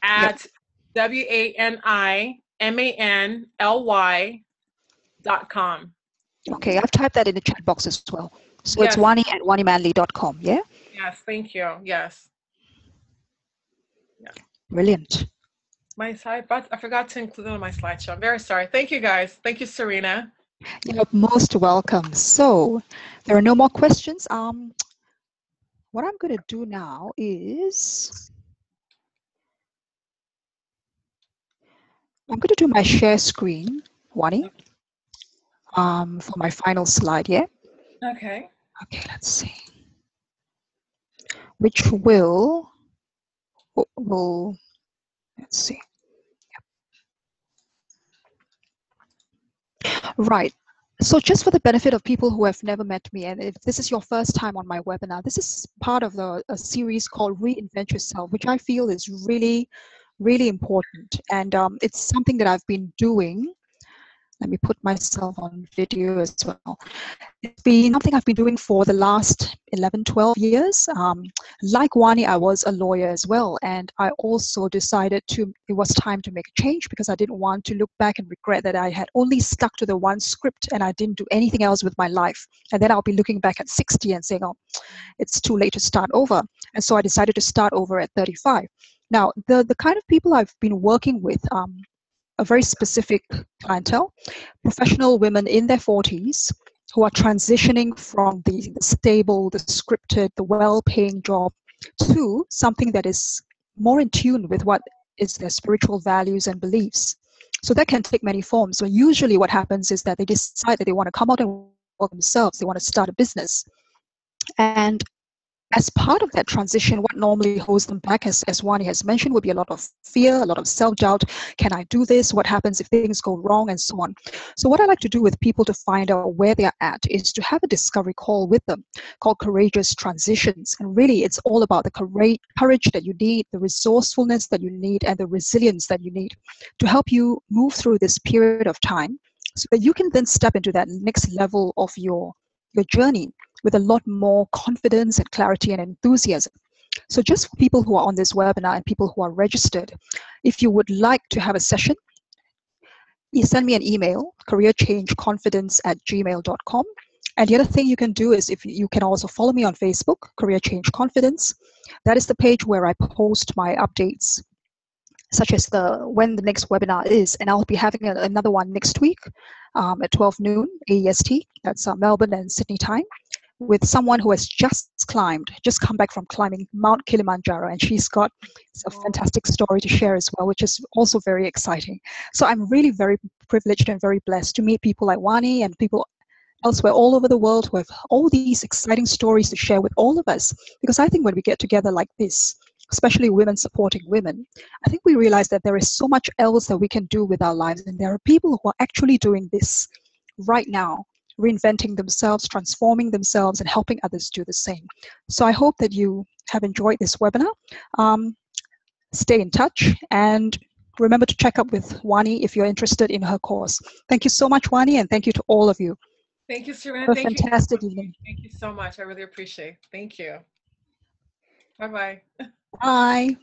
at WANIMANLY.com. Okay, I've typed that in the chat box as well. So yes. It's Wani at wanimanley.com, yeah? Yes, thank you. Yes. Yeah. Brilliant. I forgot to include it on my slideshow. I'm very sorry. Thank you, guys. Thank you, Serena. You're most welcome. So there are no more questions. What I'm going to do now is I'm going to do my share screen, Wani, for my final slide, yeah? Okay. Okay, let's see. Which will let's see. Right. So just for the benefit of people who have never met me, and if this is your first time on my webinar, this is part of a series called Reinvent Yourself, which I feel is really, really important. And it's something that I've been doing. Let me put myself on video as well. It's been something I've been doing for the last 11, 12 years. Like Wani, I was a lawyer as well. And I also decided it was time to make a change because I didn't want to look back and regret that I had only stuck to the one script and I didn't do anything else with my life. And then I'll be looking back at 60 and saying, oh, it's too late to start over. And so I decided to start over at 35. Now, the kind of people I've been working with, a very specific clientele, professional women in their 40s who are transitioning from the stable, the scripted, the well-paying job to something that is more in tune with what is their spiritual values and beliefs. So that can take many forms. So usually what happens is that they decide that they want to come out and work themselves. They want to start a business. And as part of that transition, what normally holds them back, as Wani has mentioned, would be a lot of fear, a lot of self-doubt. Can I do this? What happens if things go wrong? And so on. So what I like to do with people to find out where they're at is to have a discovery call with them called Courageous Transitions. And really, it's all about the courage that you need, the resourcefulness that you need, and the resilience that you need to help you move through this period of time so that you can then step into that next level of your journey with a lot more confidence and clarity and enthusiasm. So just for people who are on this webinar and people who are registered, if you would like to have a session, you send me an email, careerchangeconfidence@gmail.com. And the other thing you can do is if you can also follow me on Facebook, Career Change Confidence. That is the page where I post my updates, such as when the next webinar is. And I'll be having another one next week at 12 noon AEST. That's Melbourne and Sydney time, with someone who has just come back from climbing Mount Kilimanjaro, and she's got a fantastic story to share as well, which is also very exciting. So I'm really very privileged and very blessed to meet people like Wani and people elsewhere all over the world who have all these exciting stories to share with all of us. Because I think when we get together like this, especially women supporting women, I think we realize that there is so much else that we can do with our lives. And there are people who are actually doing this right now, reinventing themselves, transforming themselves, and helping others do the same. So I hope that you have enjoyed this webinar. Stay in touch and remember to check up with Wani if you're interested in her course. Thank you so much, Wani, and thank you to all of you. Thank you, Serena. Have a fantastic evening. Thank you so much. I really appreciate it. Thank you. Bye-bye. Bye.